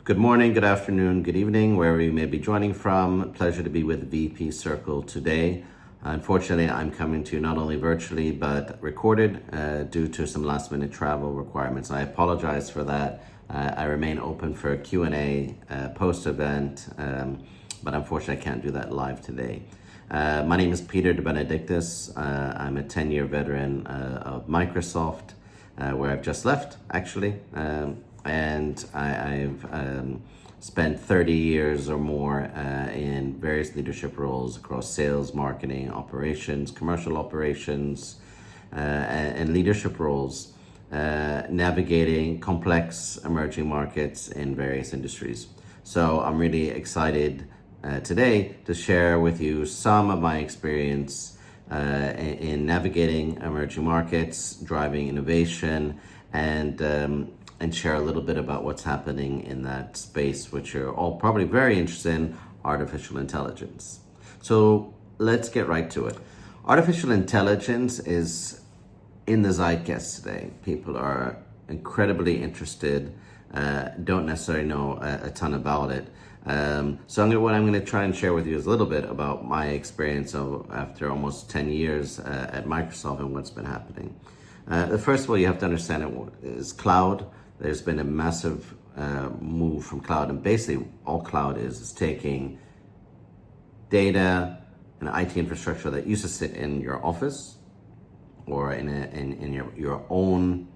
Good morning, good afternoon, good evening, wherever you may be joining from. Pleasure to be with VP Circle today. Unfortunately, I'm coming to you not only virtually but recorded due to some last minute travel requirements. I apologize for that. I remain open for a Q&A post-event, but unfortunately I can't do that live today. My name is Peter DeBenedictis. I'm a 10-year veteran of Microsoft, where I've just left, actually. And I've spent 30 years or more in various leadership roles across sales, marketing, operations, commercial operations, and leadership roles, navigating complex emerging markets in various industries. So I'm really excited today to share with you some of my experience in navigating emerging markets, driving innovation, and share a little bit about what's happening in that space, which you're all probably very interested in, artificial intelligence. So let's get right to it. Artificial intelligence is in the zeitgeist today. People are incredibly interested, don't necessarily know a ton about it. What I'm going to try and share with you is a little bit about my experience after almost 10 years at Microsoft and what's been happening. First of all, you have to understand it is cloud. There's been a massive move from cloud, and basically all cloud is taking data and IT infrastructure that used to sit in your office or in your own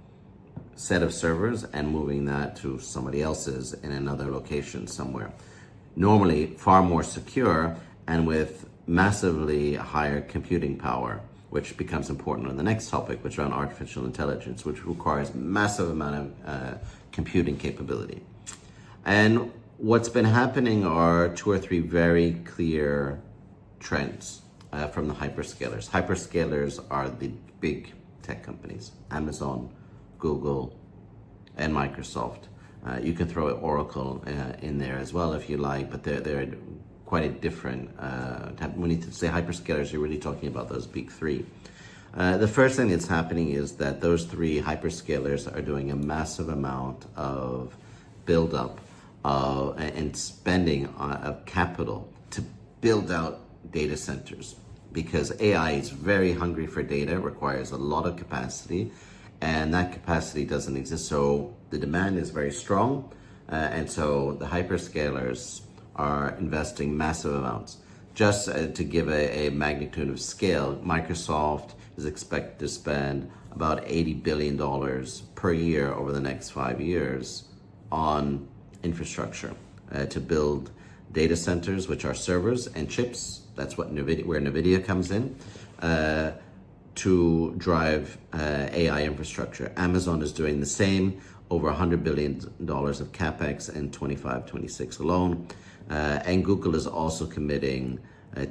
set of servers and moving that to somebody else's in another location somewhere. Normally far more secure and with massively higher computing power, which becomes important on the next topic, which is around artificial intelligence, which requires massive amount of computing capability. And what's been happening are two or three very clear trends from the hyperscalers. Hyperscalers are the big tech companies, Amazon, Google, and Microsoft. You can throw Oracle in there as well if you like, but they're quite a different type. When you say hyperscalers, you're really talking about those big three. The first thing that's happening is that those three hyperscalers are doing a massive amount of build-up and spending of capital to build out data centers, because AI is very hungry for data, requires a lot of capacity, and that capacity doesn't exist. So the demand is very strong, and so the hyperscalers are investing massive amounts. Just to give a magnitude of scale, Microsoft is expected to spend about $80 billion per year over the next 5 years on infrastructure to build data centers, which are servers and chips. That's what where NVIDIA comes in, to drive AI infrastructure. Amazon is doing the same, over $100 billion of capex in 25-26 alone. And Google is also committing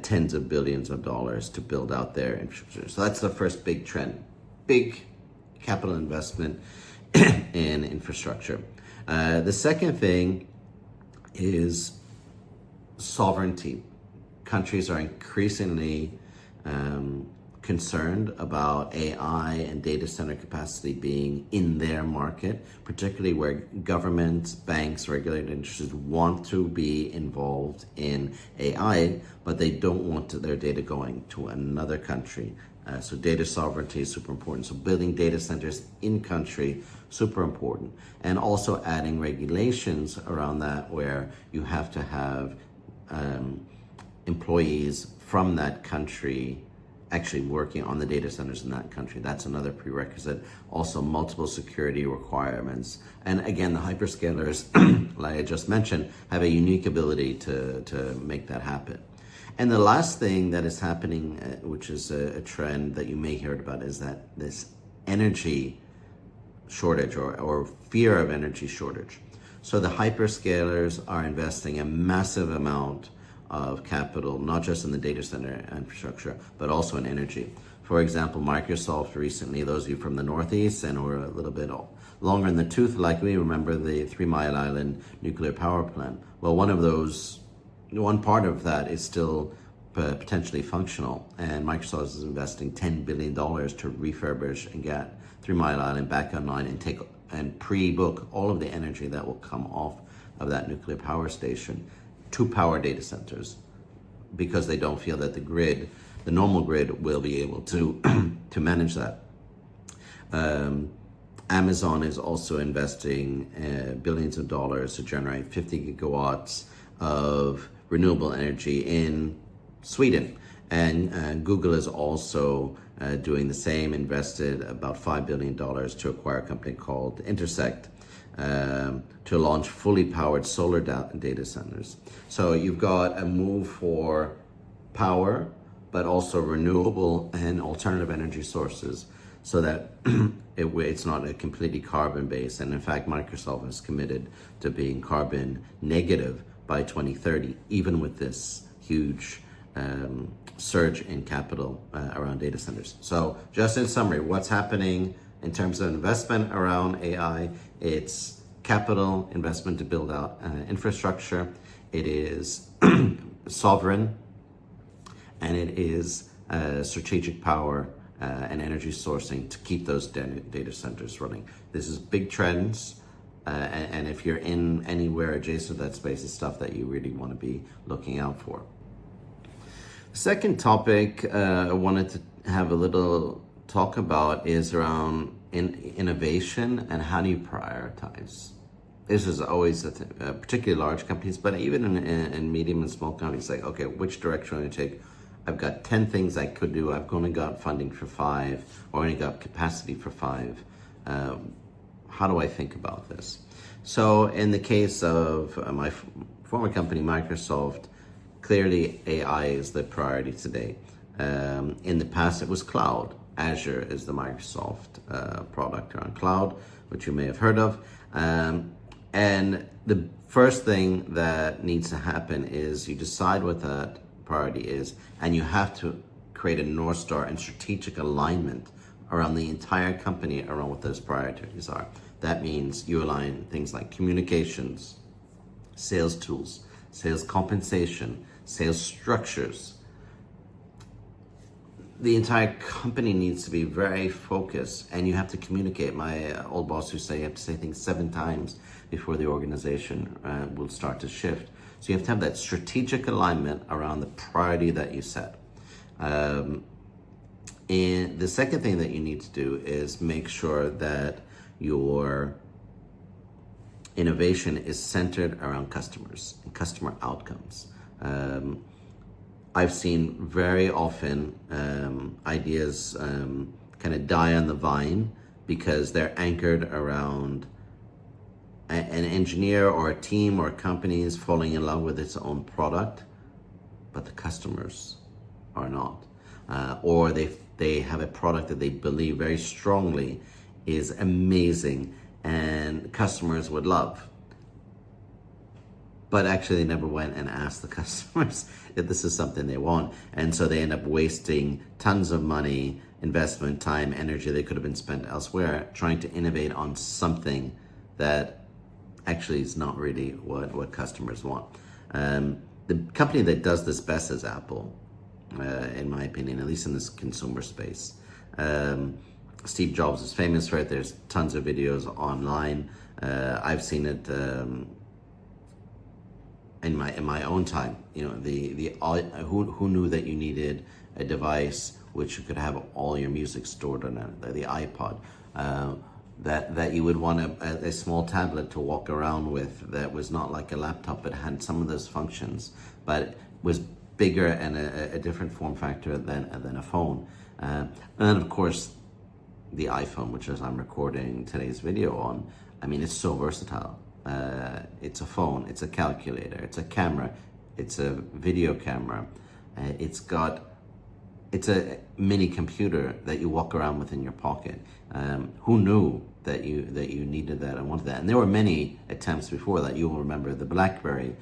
tens of billions of dollars to build out their infrastructure. So that's the first big trend, big capital investment in infrastructure. The second thing is sovereignty. Countries are increasingly concerned about AI and data center capacity being in their market, particularly where governments, banks, regulated industries want to be involved in AI, but they don't want their data going to another country. So data sovereignty is super important. So building data centers in country, super important. And also adding regulations around that, where you have to have employees from that country actually working on the data centers in that country. That's another prerequisite. Also multiple security requirements. And again, the hyperscalers, like I just mentioned, have a unique ability to make that happen. And the last thing that is happening, which is a trend that you may hear about, is that this energy shortage or fear of energy shortage. So the hyperscalers are investing a massive amount of capital, not just in the data center infrastructure, but also in energy. For example, Microsoft recently, those of you from the Northeast and were a little bit longer in the tooth like me, remember the 3 Mile Island nuclear power plant. Well, one part of that is still potentially functional, and Microsoft is investing $10 billion to refurbish and get 3 Mile Island back online and pre-book all of the energy that will come off of that nuclear power station to power data centers, because they don't feel that the normal grid, will be able to to manage that. Amazon is also investing billions of dollars to generate 50 gigawatts of renewable energy in Sweden. And Google is also doing the same, invested about $5 billion to acquire a company called Intersect to launch fully powered solar data centers. So you've got a move for power, but also renewable and alternative energy sources, so that it's not a completely carbon based. And in fact, Microsoft is committed to being carbon negative by 2030, even with this huge surge in capital around data centers. So just in summary, what's happening in terms of investment around AI? It's capital investment to build out infrastructure. It is sovereign, and it is strategic power and energy sourcing to keep those data centers running. This is big trends, and if you're in anywhere adjacent to that space, it's stuff that you really want to be looking out for. Second topic I wanted to have a little talk about is around innovation and how do you prioritize. This is always particularly large companies, but even in medium and small companies, like, okay, which direction am I going to take? I've got 10 things I could do. I've only got funding for 5, or only got capacity for 5. How do I think about this? So in the case of my former company, Microsoft, clearly AI is the priority today. In the past, it was cloud. Azure is the Microsoft product around cloud, which you may have heard of. And the first thing that needs to happen is you decide what that priority is, and you have to create a North Star and strategic alignment around the entire company around what those priorities are. That means you align things like communications, sales tools, sales compensation, sales structures. The entire company needs to be very focused, and you have to communicate. My old boss used to say you have to say things 7 times before the organization will start to shift. So you have to have that strategic alignment around the priority that you set. And the second thing that you need to do is make sure that your innovation is centered around customers and customer outcomes. I've seen very often ideas kind of die on the vine because they're anchored around an engineer or a team or a company is falling in love with its own product, but the customers are not. Or they have a product that they believe very strongly is amazing and customers would love. But actually they never went and asked the customers if this is something they want. And so they end up wasting tons of money, investment, time, energy that could have been spent elsewhere trying to innovate on something that actually is not really what customers want. The company that does this best is Apple, in my opinion, at least in this consumer space. Steve Jobs is famous for it. There's tons of videos online. I've seen it in my own time. You know, who knew that you needed a device which you could have all your music stored on it, the iPod. That you would want a small tablet to walk around with that was not like a laptop, but had some of those functions, but was bigger and a different form factor than a phone. And then of course, the iPhone, which is I'm recording today's video on, I mean, it's so versatile. It's a phone, it's a calculator, it's a camera, it's a video camera. It's a mini computer that you walk around with in your pocket. Who knew that you needed that and wanted that? And there were many attempts before that. You will remember the BlackBerry.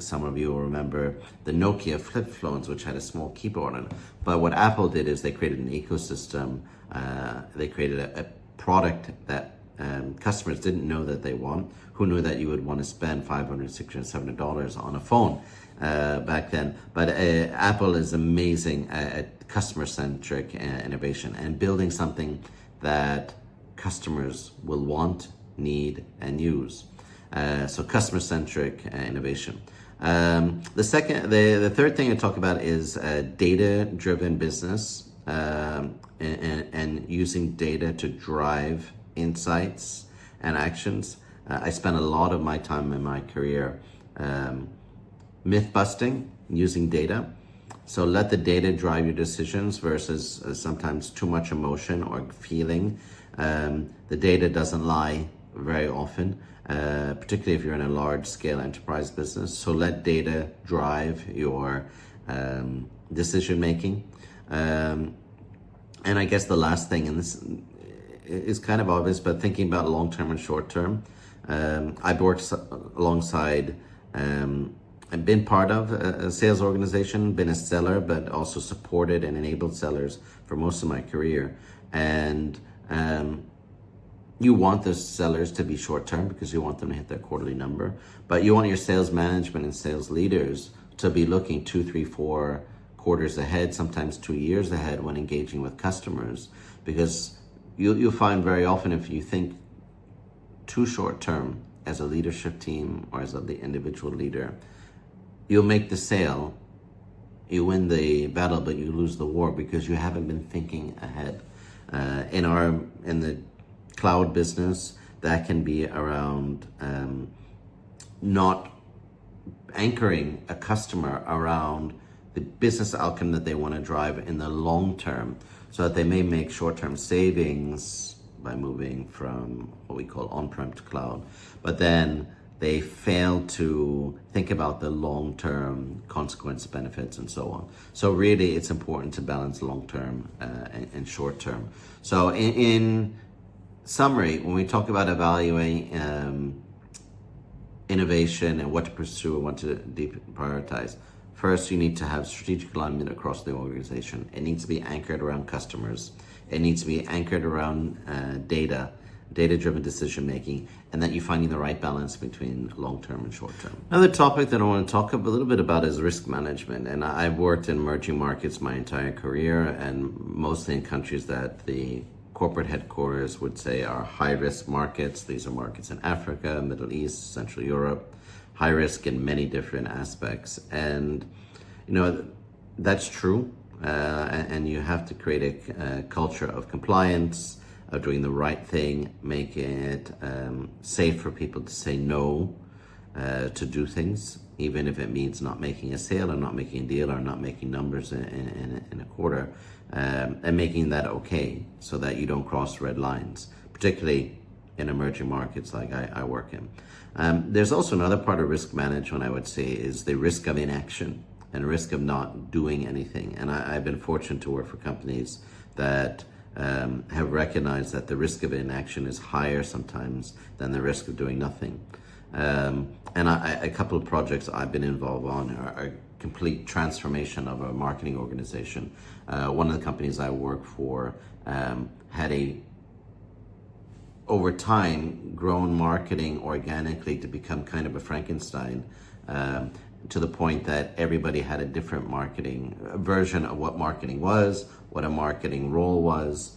Some of you will remember the Nokia flip phones, which had a small keyboard on it. But what Apple did is they created an ecosystem. They created a product that customers didn't know that they want. Who knew that you would want to spend $500, $600, $700 on a phone back then? But Apple is amazing at customer-centric innovation and building something that customers will want, need, and use. So customer-centric innovation. The third thing I talk about is data-driven business and using data to drive insights and actions. I spent a lot of my time in my career myth busting using data. So let the data drive your decisions versus sometimes too much emotion or feeling. The data doesn't lie very often, particularly if you're in a large scale enterprise business. So let data drive your decision making. And I guess the last thing, and this is kind of obvious, but thinking about long term and short term. I've worked alongside I've been part of a sales organization, been a seller, but also supported and enabled sellers for most of my career. And you want the sellers to be short term because you want them to hit their quarterly number, but you want your sales management and sales leaders to be looking 2, 3, 4 quarters ahead, sometimes 2 years ahead when engaging with customers, because you'll find very often if you think too short term as a leadership team or as the individual leader, you'll make the sale, you win the battle, but you lose the war because you haven't been thinking ahead. In the cloud business, that can be around not anchoring a customer around the business outcome that they want to drive in the long term, so that they may make short-term savings by moving from what we call on-prem to cloud, but then they fail to think about the long-term consequence benefits and so on. So really it's important to balance long-term and short-term. So in summary, when we talk about evaluating innovation and what to pursue and what to deprioritize, first you need to have strategic alignment across the organization. It needs to be anchored around customers. It needs to be anchored around data-driven decision making, and that you're finding the right balance between long-term and short-term. Another topic that I want to talk a little bit about is risk management. And I've worked in emerging markets my entire career, and mostly in countries that the corporate headquarters would say are high-risk markets. These are markets in Africa, Middle East, Central Europe, high risk in many different aspects. And, that's true. And you have to create a culture of compliance, of doing the right thing, making it safe for people to say no to do things, even if it means not making a sale or not making a deal or not making numbers in a quarter, and making that okay so that you don't cross red lines, particularly in emerging markets like I work in. There's also another part of risk management, I would say, is the risk of inaction and risk of not doing anything. And I've been fortunate to work for companies that have recognized that the risk of inaction is higher sometimes than the risk of doing nothing. And a couple of projects I've been involved on are a complete transformation of a marketing organization. One of the companies I work for had over time grown marketing organically to become kind of a Frankenstein, to the point that everybody had a different marketing version of what marketing was, what a marketing role was,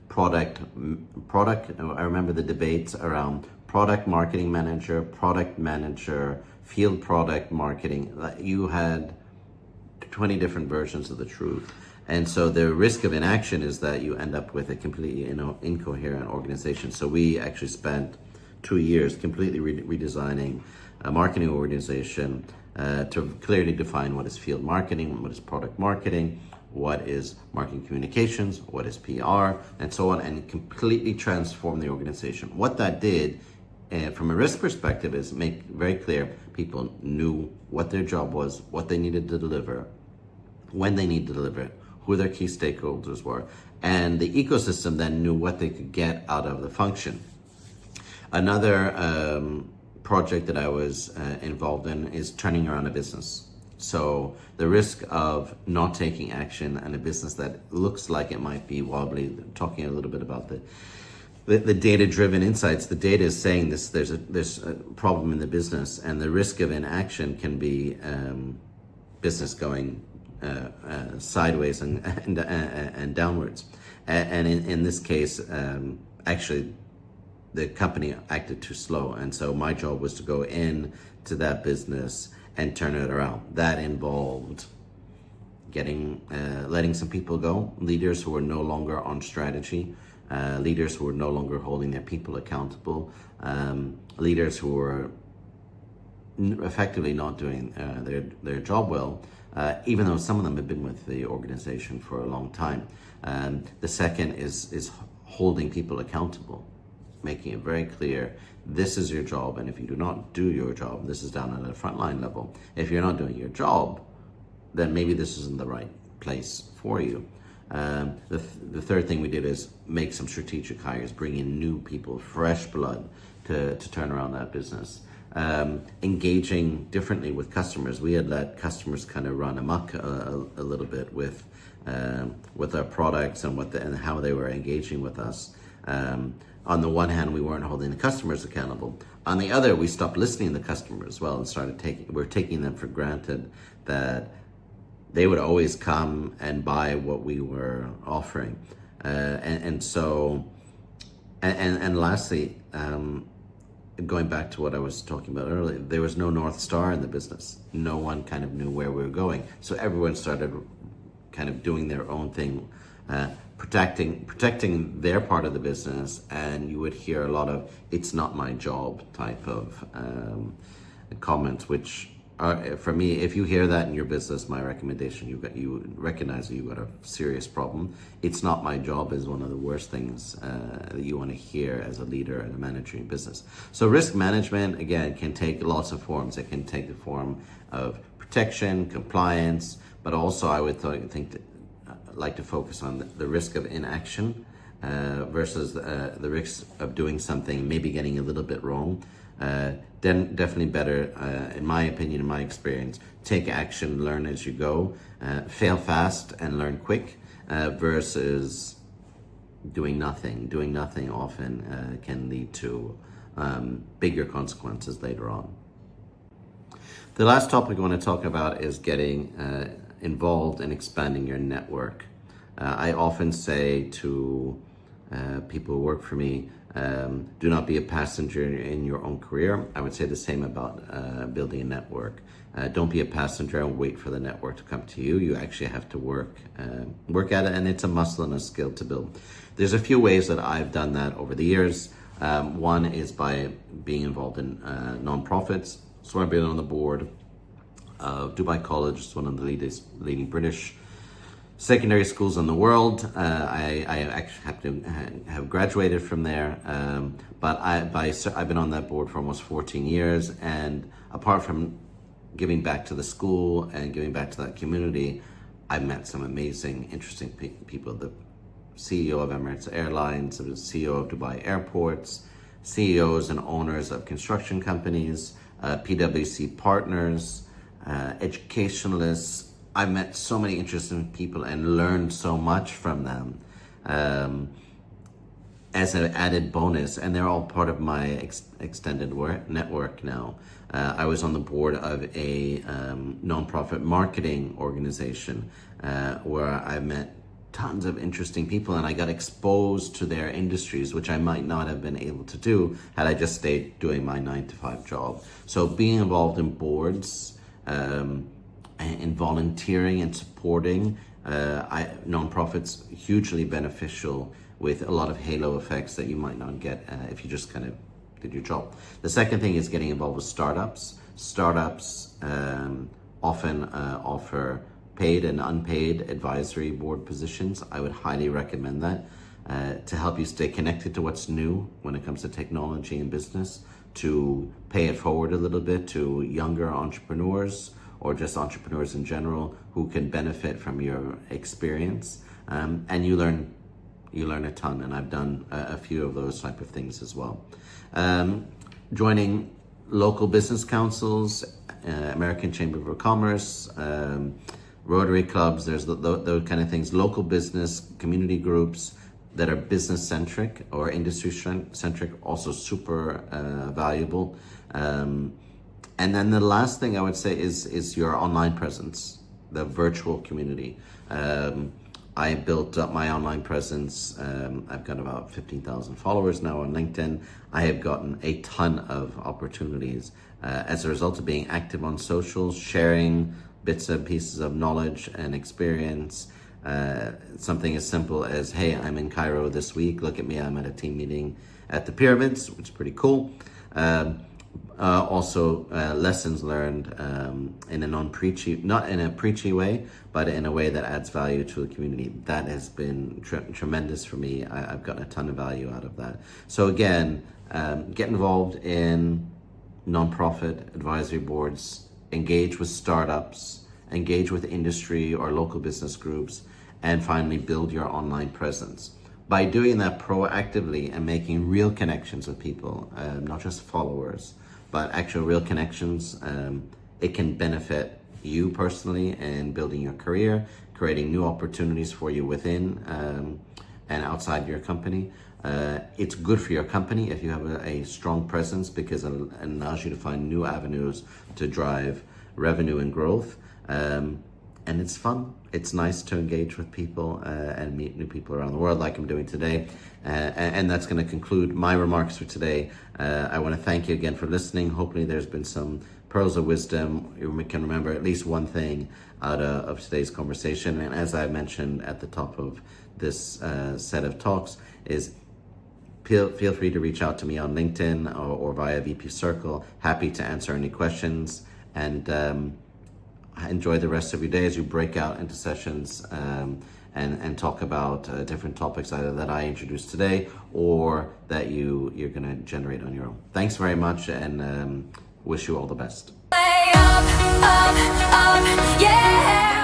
product. I remember the debates around product marketing manager, field product marketing. You had 20 different versions of the truth. And so the risk of inaction is that you end up with a completely incoherent organization. So we actually spent 2 years completely redesigning a marketing organization to clearly define what is field marketing, what is product marketing, what is marketing communications, what is PR, and so on, and completely transform the organization. What that did, from a risk perspective, is make very clear people knew what their job was, what they needed to deliver, when they needed to deliver it, who their key stakeholders were, and the ecosystem then knew what they could get out of the function. Another project that I was involved in is turning around a business. So the risk of not taking action and a business that looks like it might be wobbly, talking a little bit about the data-driven insights. The data is saying there's a problem in the business, and the risk of inaction can be business going sideways and downwards. And in this case, actually, the company acted too slow. And so my job was to go in to that business and turn it around. That involved letting some people go, leaders who were no longer on strategy, leaders who were no longer holding their people accountable, leaders who were effectively not doing their job well, even though some of them have been with the organization for a long time. The second is holding people accountable, making it very clear, this is your job, and if you do not do your job, this is down at a frontline level. If you're not doing your job, then maybe this isn't the right place for you. The third thing we did is make some strategic hires, bring in new people, fresh blood to turn around that business. Engaging differently with customers. We had let customers kind of run amok a little bit with our products and how they were engaging with us. On the one hand, we weren't holding the customers accountable. On the other, we stopped listening to the customer as well and we're taking them for granted that they would always come and buy what we were offering. And lastly, going back to what I was talking about earlier, there was no North Star in the business. No one kind of knew where we were going. So everyone started kind of doing their own thing, protecting their part of the business, and you would hear a lot of "it's not my job" type of comments, which are, for me, if you hear that in your business, my recommendation, you recognize that you've got a serious problem. "It's not my job" is one of the worst things that you want to hear as a leader and a manager in business. So risk management, again, can take lots of forms. It can take the form of protection, compliance, but also I would like to focus on the risk of inaction versus the risk of doing something, maybe getting a little bit wrong. Then definitely better, in my opinion, in my experience, take action, learn as you go, fail fast and learn quick, versus doing nothing. Doing nothing often can lead to bigger consequences later on. The last topic I want to talk about is getting involved in expanding your network. I often say to people who work for me, do not be a passenger in your own career. I would say the same about building a network. Don't be a passenger and wait for the network to come to you. You actually have to work at it, and it's a muscle and a skill to build. There's a few ways that I've done that over the years. One is by being involved in nonprofits. So I've been on the board of Dubai College. It's one of the leading British secondary schools in the world. I actually have to have graduated from there, but I've been on that board for almost 14 years, and apart from giving back to the school and giving back to that community, I've met some amazing, interesting people. The CEO of Emirates Airlines, the CEO of Dubai Airports, CEOs and owners of construction companies, PwC partners, educationalists. I've met so many interesting people and learned so much from them as an added bonus, and they're all part of my extended network now. I was on the board of a nonprofit marketing organization where I met tons of interesting people, and I got exposed to their industries, which I might not have been able to do had I just stayed doing my 9-to-5 job. So being involved in boards, and volunteering and supporting nonprofits, hugely beneficial, with a lot of halo effects that you might not get if you just kind of did your job. The second thing is getting involved with startups. Startups often offer paid and unpaid advisory board positions. I would highly recommend that to help you stay connected to what's new when it comes to technology and business, to pay it forward a little bit to younger entrepreneurs or just entrepreneurs in general who can benefit from your experience, and you learn a ton, and I've done a few of those type of things as well. Joining local business councils, American Chamber of Commerce, Rotary clubs, there's those kind of things, local business, community groups that are business centric or industry centric, also super valuable. And then the last thing I would say is your online presence, the virtual community. I built up my online presence. I've got about 15,000 followers now on LinkedIn. I have gotten a ton of opportunities as a result of being active on socials, sharing bits and pieces of knowledge and experience. Something as simple as, hey, I'm in Cairo this week. Look at me, I'm at a team meeting at the pyramids, which is pretty cool. Also, lessons learned in a not in a preachy way, but in a way that adds value to the community. That has been tremendous for me. I've gotten a ton of value out of that. So again, get involved in nonprofit advisory boards, engage with startups, engage with industry or local business groups, and finally build your online presence. By doing that proactively and making real connections with people, not just followers, but actual real connections, it can benefit you personally in building your career, creating new opportunities for you within and outside your company. It's good for your company if you have a strong presence, because it allows you to find new avenues to drive revenue and growth. And it's fun. It's nice to engage with people and meet new people around the world like I'm doing today. And that's going to conclude my remarks for today. I want to thank you again for listening. Hopefully there's been some pearls of wisdom. You can remember at least one thing out of today's conversation. And as I mentioned at the top of this set of talks, is feel free to reach out to me on LinkedIn or via VP Circle. Happy to answer any questions. And enjoy the rest of your day as you break out into sessions and talk about different topics either that I introduced today or that you're going to generate on your own. Thanks very much, and wish you all the best. Up, up, yeah.